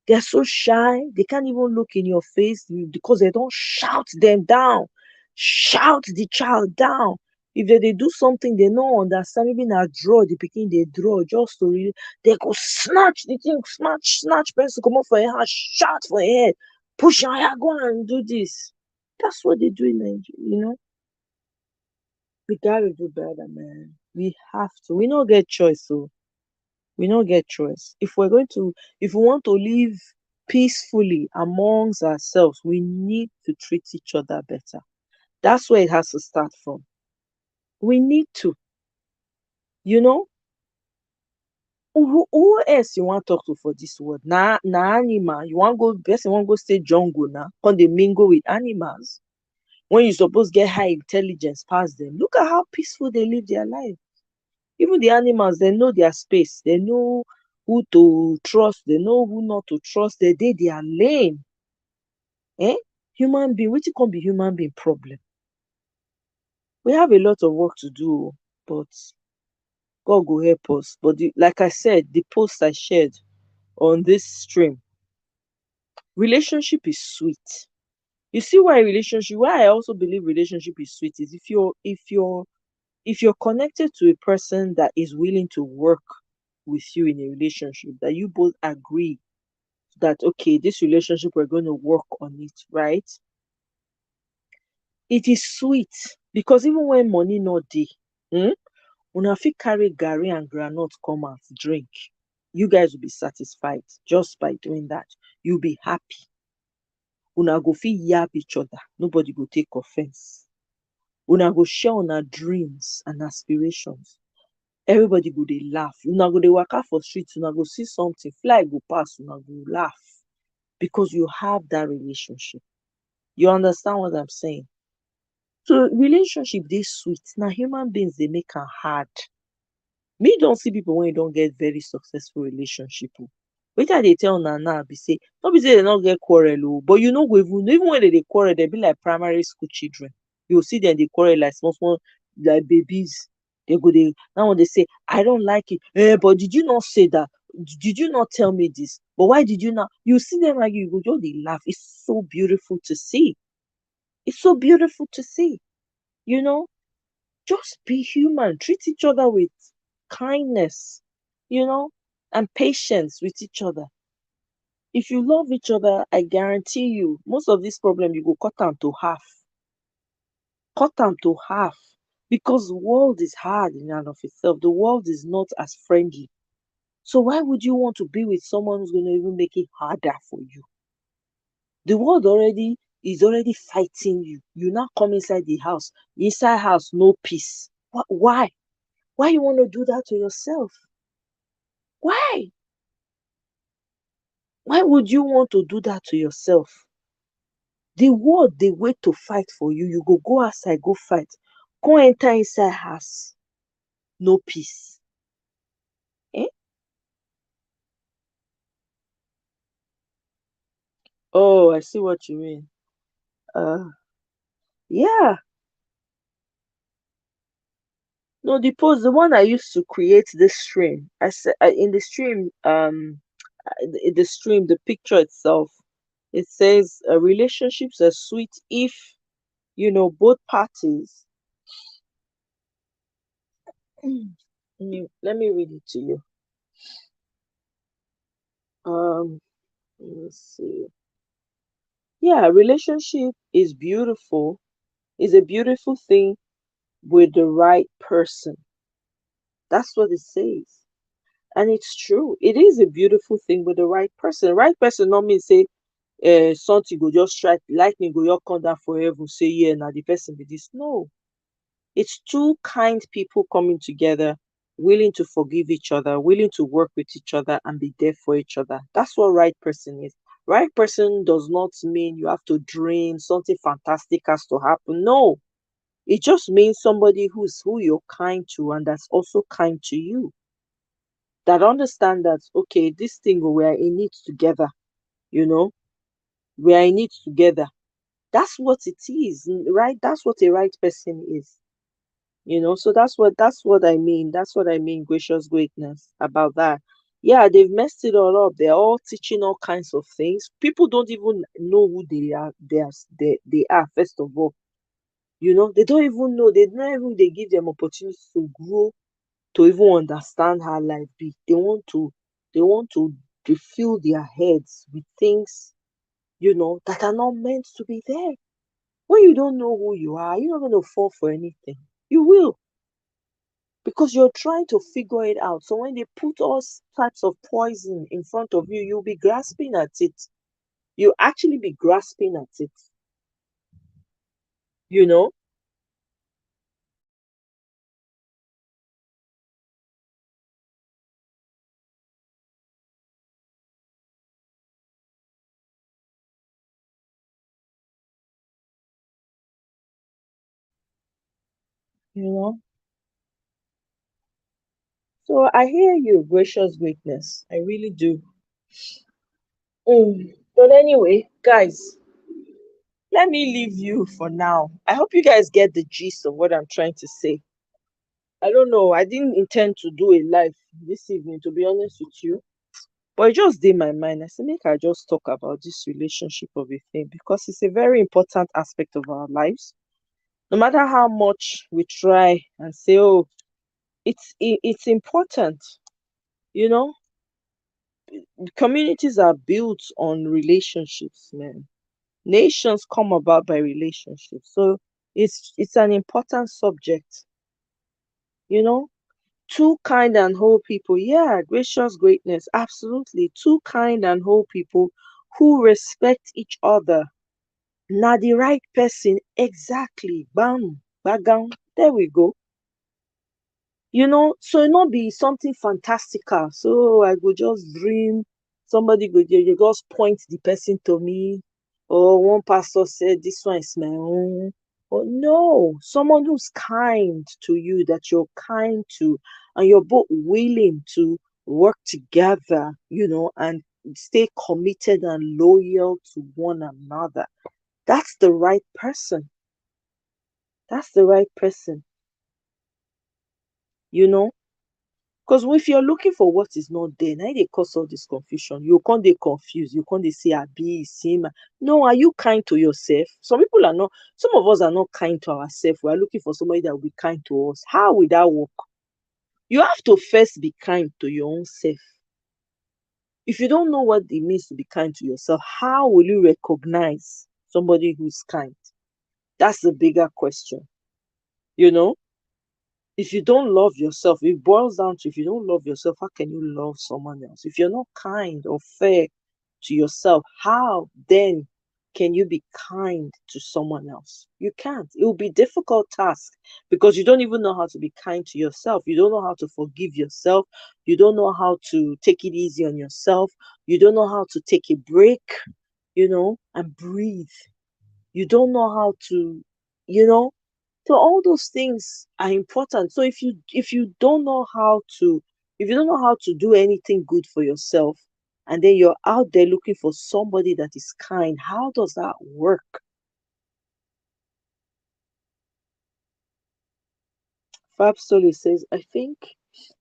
They're so shy, they can't even look in your face because they don't shout them down. Shout the child down. If they do something they no understand, maybe na draw, the pikin they draw just to really, they go snatch the thing, snatch pencil, come up for your hand, shout for your head, push your hair, go and do this. That's what they do in Nigeria. We gotta do better, man. We have to. We don't get choice, so we don't get choice. If we want to live peacefully amongst ourselves, we need to treat each other better. That's where it has to start from. We need to, you know, who else you want to talk to for this world? Na animal. You want go person want go stay jungle now? Can they mingle with animals? When you suppose get high intelligence past them. Look at how peaceful they live their life. Even the animals, they know their space. They know who to trust. They know who not to trust. They their lane. Eh? Human being, which can be human being problem. We have a lot of work to do, but God will help us. But like I said, the post I shared on this stream, relationship is sweet. You see why I also believe relationship is sweet is if you're connected to a person that is willing to work with you in a relationship, that you both agree that okay, this relationship we're going to work on it, right? It is sweet because even when money not dey, um una fit carry garri and groundnut come out drink. You guys will be satisfied just by doing that. You'll be happy. Una go fit yab each other. Nobody go take offense. Una go share una dreams and aspirations. Everybody go dey laugh. Una go dey waka for street, una go see something, fly go pass, una go laugh because you have that relationship. You understand what I'm saying? So relationship dey sweet. Na human beings dey make am hard. Me don see people wey don get very successful relationship o. Wetin I dey tell una now be say no be say dem no get quarrel o, but you no go even when dem dey quarrel dem be like primary school children. You go see dem dey quarrel like small small like babies. Dem go dey that one dey say I don't like it. But did you not say that? Did you not tell me this? But why did you not? You see them argue, you go just dey laugh. It's so beautiful to see. It's so beautiful to see. You know, just be human. Treat each other with kindness, you know, and patience with each other. If you love each other, I guarantee you, most of this problem you go cut them to half. Cut them to half. Because the world is hard in and of itself. The world is not as friendly. So why would you want to be with someone who's going to even make it harder for you? The world already is already fighting you. You now come inside the house. Inside house, no peace. Why? Why you want to do that to yourself? Why? Why would you want to do that to yourself? The world they wait to fight for you. You go outside, go fight. Go enter inside house. No peace. Eh? Oh, I see what you mean. Uh yeah. No, the one I used to create this stream. I said in the stream, the stream, the picture itself, it says relationships are sweet if both parties. Let me read it to you. Um, let's see. Yeah, relationship is beautiful. Is a beautiful thing with the right person. That's what it says. And it's true. It is a beautiful thing with the right person. Right person not mean say something go just strike, lightning go just come down forever, say yeah, now the person be this. No. It's two kind people coming together, willing to forgive each other, willing to work with each other and be there for each other. That's what right person is. Right person does not mean you have to dream something fantastic has to happen. No, it just means somebody who you're kind to and that's also kind to you. That understand that okay, this thing we are in it together, you know, we are in it together. That's what it is, right? That's what a right person is. So that's what I mean. That's what I mean, gracious greatness about that. Yeah, they've messed it all up. They're all teaching all kinds of things. People don't even know who they are, first of all. They don't even know, they give them opportunity to grow, to even understand how life be. They want to fill their heads with things, that are not meant to be there. When you don't know who you are, you're not gonna fall for anything. You will, because you're trying to figure it out. So when they put all types of poison in front of you, you'll be grasping at it. You actually be grasping at it, you know? You know? So I hear you, gracious greatness. I really do. But anyway, guys, let me leave you for now. I hope you guys get the gist of what I'm trying to say. I don't know. I didn't intend to do a live this evening, to be honest with you. But it just did my mind. I said, make I just talk about this relationship of a thing because it's a very important aspect of our lives. No matter how much we try and say, oh, it's important. You know, Communities are built on relationships, man. Nations come about by relationships. So it's an important subject, you know. Two kind and whole people, yeah, gracious greatness, absolutely. Two kind and whole people who respect each other. Na the right person, exactly. Bam, background. There we go. So it not be something fantastical. So I go just dream, somebody go there, you just point the person to me, or one pastor said this one is my own. But no, someone who's kind to you, that you're kind to, and you're both willing to work together, and stay committed and loyal to one another. That's the right person. That's the right person, you know. Because if you're looking for what is not there, now they cause all this confusion. You can't they confused. You can't they say Abi, Sima. No, are you kind to yourself? Some people are not, some of us are not kind to ourselves. We are looking for somebody that will be kind to us. How will that work? You have to first be kind to your own self. If you don't know what it means to be kind to yourself, how will you recognize somebody who's kind? That's the bigger question. You know? If you don't love yourself, it boils down to, if you don't love yourself, how can you love someone else? If you're not kind or fair to yourself, how then can you be kind to someone else? You can't. It will be a difficult task because you don't even know how to be kind to yourself. You don't know how to forgive yourself. You don't know how to take it easy on yourself. You don't know how to take a break, and breathe. You don't know how to, you know, so all those things are important. So if you don't know how to do anything good for yourself, and then you're out there looking for somebody that is kind, how does that work? Fab Soli says, I think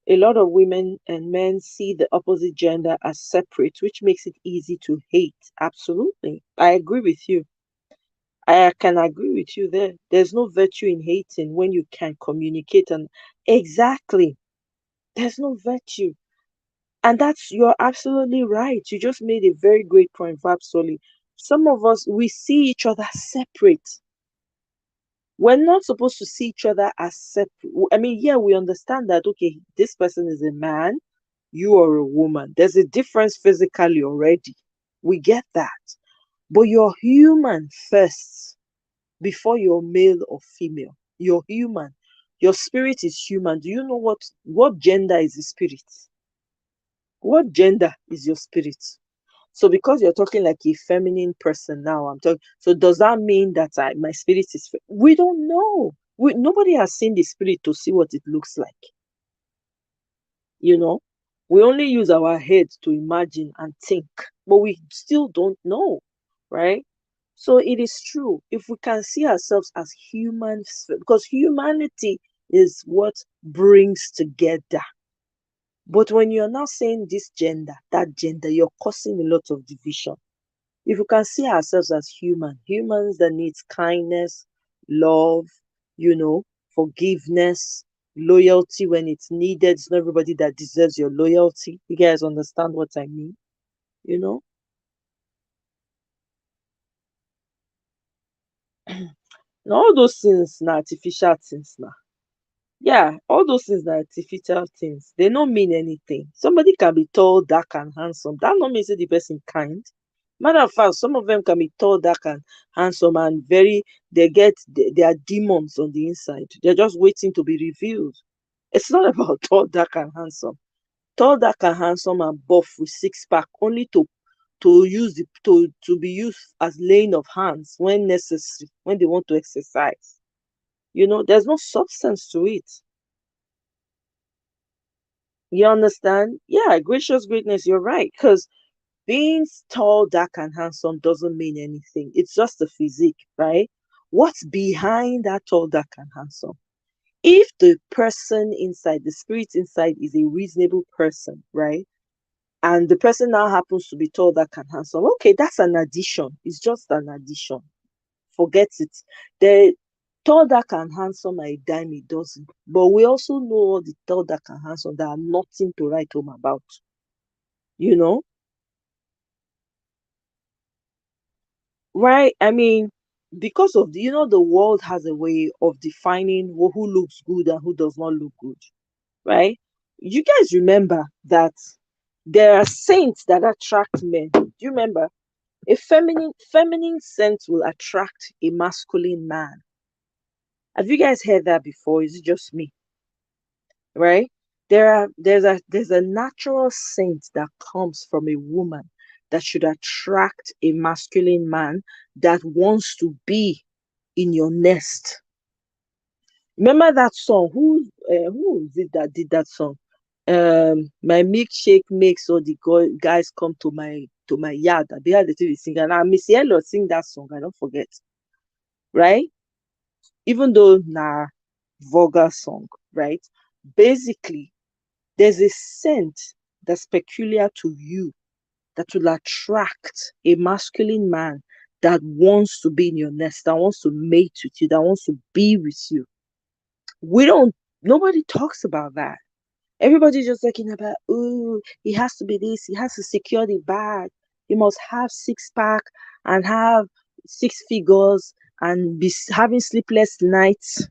a lot of women and men see the opposite gender as separate, which makes it easy to hate. Absolutely. I agree with you. I can agree with you there. There's no virtue in hating when you can communicate, and exactly, there's no virtue. And you're absolutely right. You just made a very great point, absolutely. Some of us, we see each other separate. We're not supposed to see each other as separate. I mean, yeah, we understand that, okay, this person is a man, you are a woman. There's a difference physically already. We get that. But you're human first before you're male or female. You're human. Your spirit is human. Do you know what gender is the spirit? What gender is your spirit? So because you're talking like a feminine person now, I'm talking. So does that mean that my spirit is? We don't know. Nobody has seen the spirit to see what it looks like. You know, we only use our heads to imagine and think, but we still don't know, right? So it is true. If we can see ourselves as humans, because humanity is what brings together. But when you're now saying this gender, that gender, you're causing a lot of division. If we can see ourselves as humans that needs kindness, love, you know, forgiveness, loyalty when it's needed. It's not everybody that deserves your loyalty. You guys understand what I mean? You know? And all those things are artificial things now. Yeah, all those things are artificial things. They don't mean anything. Somebody can be tall, dark, and handsome. That not mean say the person kind. Matter of fact, some of them can be tall, dark, and handsome, and they are demons on the inside. They're just waiting to be revealed. It's not about tall, dark, and handsome. Tall, dark, and handsome and buff with six pack only to be used as laying of hands when necessary, when they want to exercise. There's no substance to it. You understand? Yeah, gracious greatness, you're right. Because being tall, dark, and handsome doesn't mean anything. It's just the physique, right? What's behind that tall, dark, and handsome? If the person inside, the spirit inside, is a reasonable person, right? And the person now happens to be tall, dark, and handsome, okay, that's an addition. It's just an addition. Forget it. The tall, dark, and handsome are a dime a dozen. But we also know all the tall, dark, and handsome that are nothing to write home about. You know? Right? I mean, because of the world has a way of defining who looks good and who does not look good, right? You guys remember that there are saints that attract men. Do you remember? A feminine saint will attract a masculine man. Have you guys heard that before? Is it just me? Right? There's a natural saint that comes from a woman that should attract a masculine man that wants to be in your nest. Remember that song? Who is it that did that song? My milkshake makes all the guys come to my yard. I be the TV singer. Now Miss Yellow sing that song. I don't forget, right? Even though vulgar song, right? Basically, there's a scent that's peculiar to you that will attract a masculine man that wants to be in your nest, that wants to mate with you, that wants to be with you. We don't, nobody talks about that. Everybody's just talking about, oh, he has to be this, he has to secure the bag, he must have six pack and have six figures and be having sleepless nights,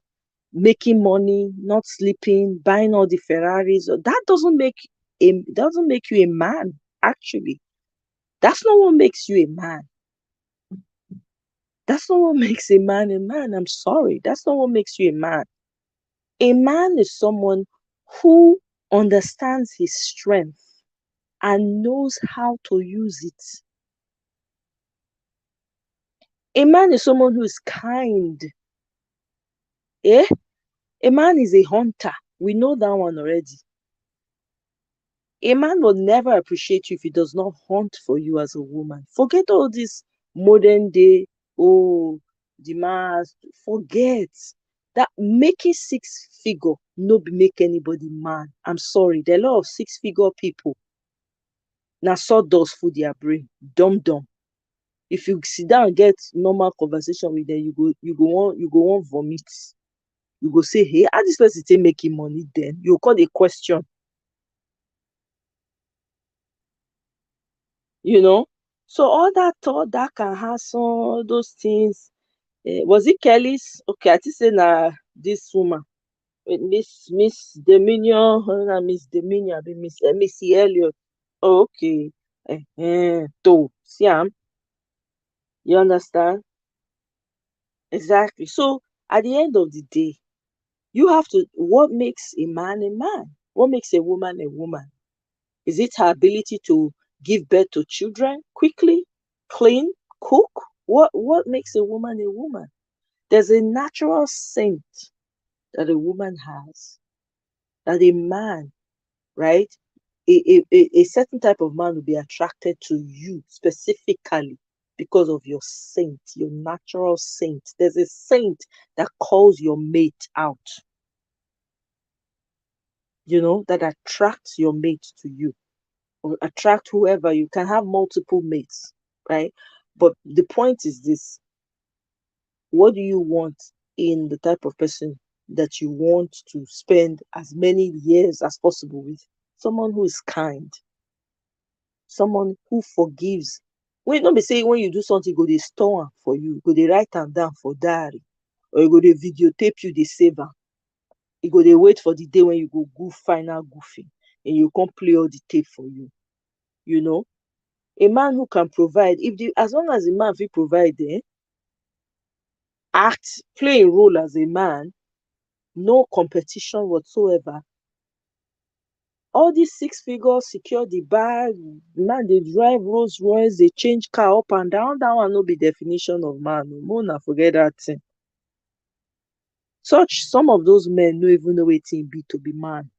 making money, not sleeping, buying all the Ferraris. That doesn't make you a man, actually. That's not what makes you a man. That's not what makes a man a man. I'm sorry. That's not what makes you a man. A man is someone who understands his strength and knows how to use it. A man is someone who is kind. Eh? A man is a hunter. We know that one already. A man will never appreciate you if he does not hunt for you as a woman. Forget all this modern day, oh, the mass. Forget that making six figure no be make anybody man. I'm sorry. There are a lot of six figure people. Now sawdust for their brain. Dumb dumb. If you sit down and get normal conversation with them, you go on vomit. You go say, hey, how this person take making money then? You call a question. you know. So all that thought that can happen, all those things. Was it Kelly's? Okay, I think say na this woman. with Miss Dominion, Miss Dominion, be Missy Elliott. Oh, okay. To Siam, you understand? Exactly. So at the end of the day, you have to what makes a man a man? What makes a woman a woman? Is it her ability to give birth to children quickly, clean, cook? What makes a woman a woman? There's a natural scent that a woman has that a man, right? A certain type of man will be attracted to you specifically because of your scent, your natural scent. There's a scent that calls your mate out, that attracts your mate to you or attract whoever. You can have multiple mates, right? But the point is this: what do you want in the type of person that you want to spend as many years as possible with? Someone who is kind, someone who forgives. When don't be say when you do something, go they store am for you, go they write am down for diary, or you go they videotape you, they save am. You go they wait for the day when you go goof final goofing, and you come play all the tape for you. You know, a man who can provide, if the as long as a man will provide, act, play a role as a man, no competition whatsoever. All these six figures secure the bag, man they drive Rolls Royce, they change car up and down. That one no be definition of man. No, na forget that thing. Some of those men no even know wetin be to be man.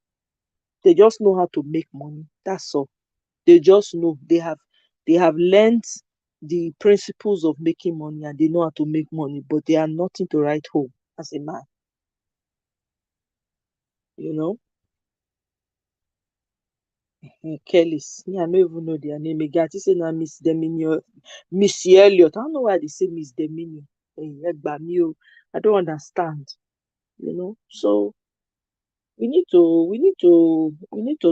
They just know how to make money. That's all. They just know they have learned the principles of making money and they know how to make money, but they are nothing to write home as a man, you know. Kellys. Me, I no even know their name again. I think say na Miss Dominion, Missy Elliott. I don't know why they say Miss Dominion. Egba mi o. I don't understand. So we need to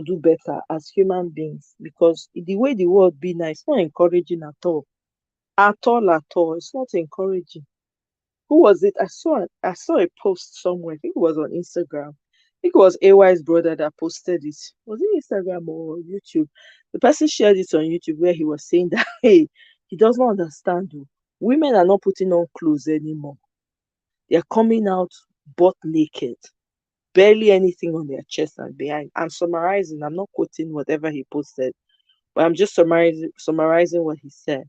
do better as human beings because the way the world be now, it's not encouraging at all. At all, at all. It's not encouraging. Who was it? I saw a post somewhere. I think it was on Instagram. I think it was AY's brother that posted it. Was it Instagram or YouTube? The person shared it on YouTube where he was saying that hey, he does not understand. Oh, women are not putting on clothes anymore. They're coming out butt naked, barely anything on their chest and behind. I'm summarizing. I'm not quoting whatever he posted, but I'm just summarizing what he said.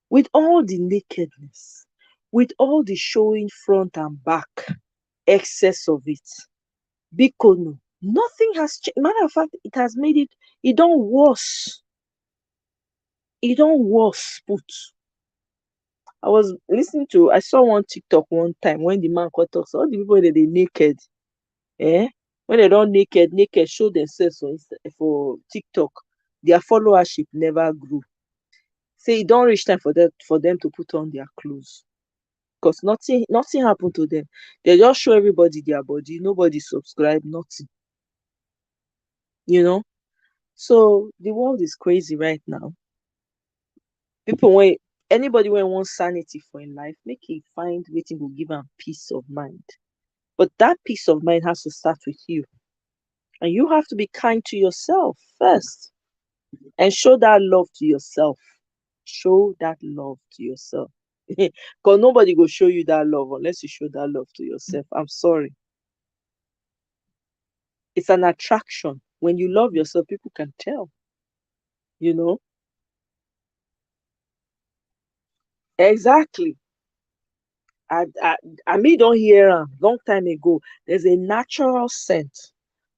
With all the nakedness, with all the showing front and back, excess of it, Bikono, nothing has changed. Matter of fact, it has made it don't worse. It don't worse, put. I saw one TikTok one time when the man got talks, all the people that they naked, eh? When they don't naked, show themselves for TikTok, their followership never grew. Say it don't reach time for them to put on their clothes. Because nothing happened to them. They just show everybody their body. Nobody subscribe, nothing. You know? So the world is crazy right now. People when anybody when wants sanity for in life, make it find waiting will give them peace of mind. But that peace of mind has to start with you. And you have to be kind to yourself first. And show that love to yourself. Show that love to yourself. Because nobody will show you that love unless you show that love to yourself. I'm sorry. It's an attraction. When you love yourself, people can tell, you know? Exactly. I me don't hear long time ago. There's a natural scent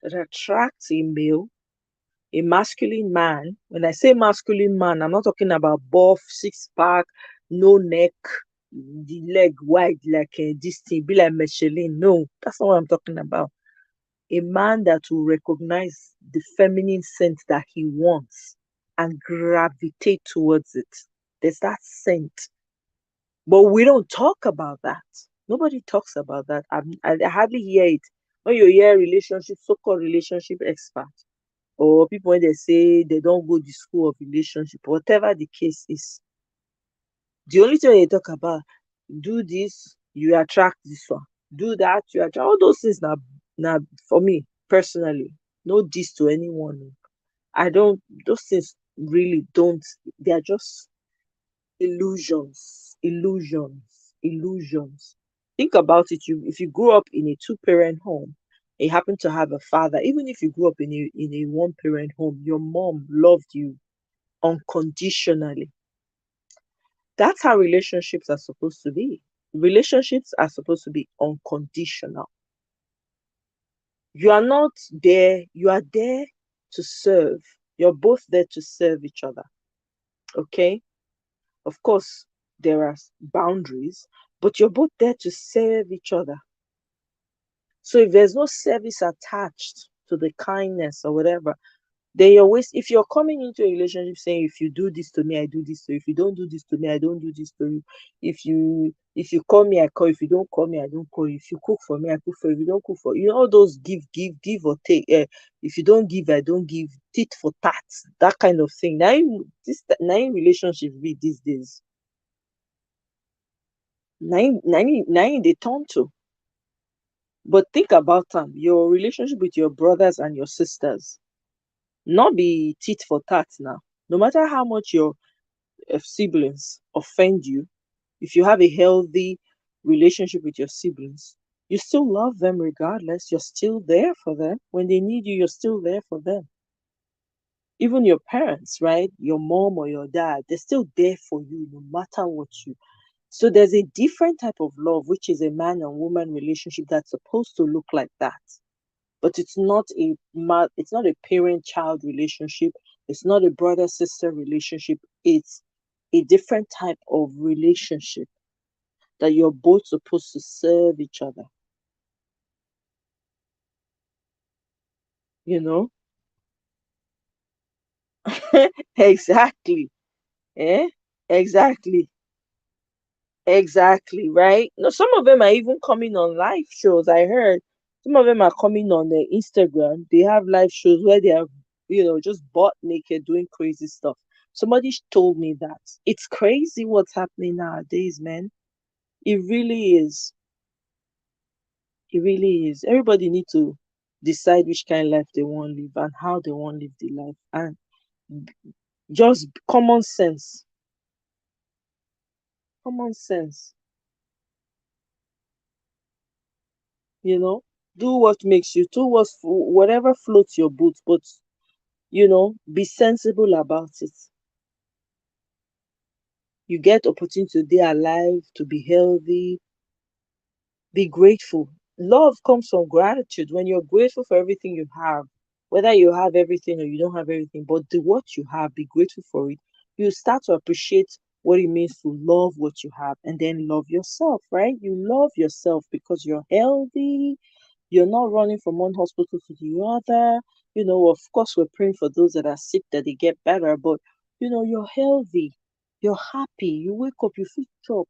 that attracts a male, a masculine man. When I say masculine man, I'm not talking about buff, six pack, no neck, the leg wide like this thing, be like Michelin. No, that's not what I'm talking about. A man that will recognize the feminine scent that he wants and gravitate towards it. There's that scent. But we don't talk about that. Nobody talks about that. I hardly hear it. When you hear relationship, so-called relationship expert, or people when they say they don't go to school of relationship, whatever the case is, the only thing they talk about, do this, you attract this one. do that, you are all those things now for me personally. No diss to anyone. I don't those things really don't, they are just illusions. Think about it. If you grew up in a two-parent home, and you happen to have a father, even if you grew up in a one-parent home, your mom loved you unconditionally. That's how relationships are supposed to be. Relationships are supposed to be unconditional. You are not there, you are there to serve. You're both there to serve each other. Okay? Of course, there are boundaries, but you're both there to serve each other. So if there's no service attached to the kindness or whatever, then you're waste. If you're coming into a relationship saying, if you do this to me, I do this to you. If you don't do this to me, I don't do this to you. If you call me, I call. If you don't call me, I don't call you. If you cook for me, I cook for you. If you don't cook for you, all those give or take. If you don't give, I don't give. Tit for tat, that kind of thing. Now relationship be these days. Nine they turn to. But think about your relationship with your brothers and your sisters. Not be tit for tat now. No matter how much your siblings offend you, if you have a healthy relationship with your siblings, you still love them regardless. You're still there for them. When they need you, you're still there for them. Even your parents, right? Your mom or your dad, they're still there for you no matter what you. So there's a different type of love, which is a man and woman relationship that's supposed to look like that. But it's not a parent child relationship. It's not a brother sister relationship. It's a different type of relationship that you're both supposed to serve each other. You know? Exactly. Eh? Exactly. Exactly, right? No, some of them are even coming on live shows. I heard some of them are coming on the Instagram. They have live shows where they are, just butt naked doing crazy stuff. Somebody told me that. It's crazy what's happening nowadays, man. It really is. It really is. Everybody need to decide which kind of life they want to live and how they want to live the life. And just common sense. Common sense. you know do what makes you do whatever floats your boat, but be sensible about it. You get opportunity to be alive, to be healthy, be grateful. Love comes from gratitude. When you're grateful for everything you have, whether you have everything or you don't have everything, but the what you have, be grateful for it. You start to appreciate what it means to love what you have, and then love yourself, right? You love yourself because you're healthy. You're not running from one hospital to the other. Of course, we're praying for those that are sick that they get better, but you're healthy, you're happy, you wake up, you feel chop,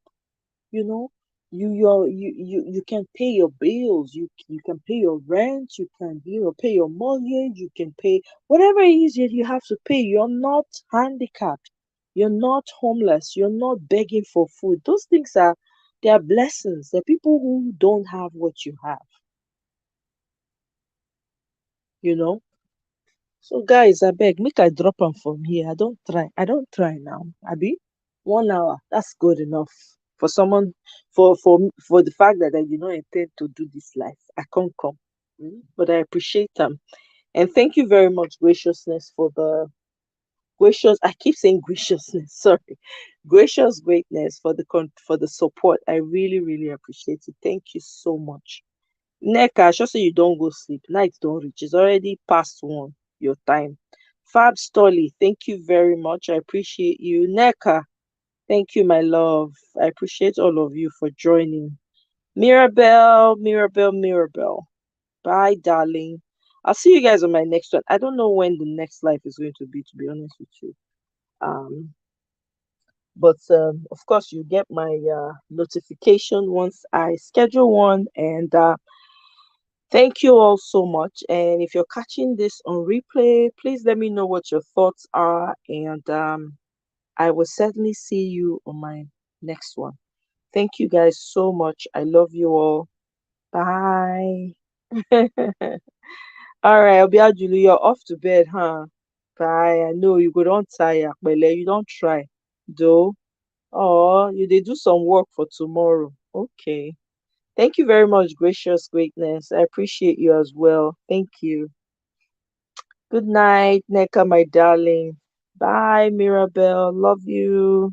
you know, you can pay your bills, you can pay your rent, you can pay your mortgage, you can pay whatever it is that you have to pay. You're not handicapped, you're not homeless, you're not begging for food. Those things they are blessings. They're people who don't have what you have you know so guys, abeg make I drop am from here. I don't try now, abi. 1 hour, that's good enough for someone, for the fact that I did not intend to do this life. I can't come. But I appreciate them. And thank you very much, graciousness, for the gracious, I keep saying graciousness, sorry, gracious greatness, for the support. I really, really appreciate it. Thank you so much. Neka, sure say you don't go sleep. Night don't reach. It's already past 1, your time. Fab Stolly, thank you very much. I appreciate you. Neka, thank you, my love. I appreciate all of you for joining. Mirabelle, Mirabelle, Mirabelle. Bye, darling. I'll see you guys on my next one. I don't know when the next live is going to be honest with you. Um, but of course, you get my notification once I schedule one, and thank you all so much. And if you're catching this on replay, please let me know what your thoughts are. And I will certainly see you on my next one. Thank you guys so much. I love you all. Bye. All right, Obiajulu, you're off to bed, huh? Bye. I know you go don't tire, but you don't try. Though. Oh, you did do some work for tomorrow. Okay. Thank you very much, gracious greatness. I appreciate you as well. Thank you. Good night, Neka, my darling. Bye, Mirabelle. Love you.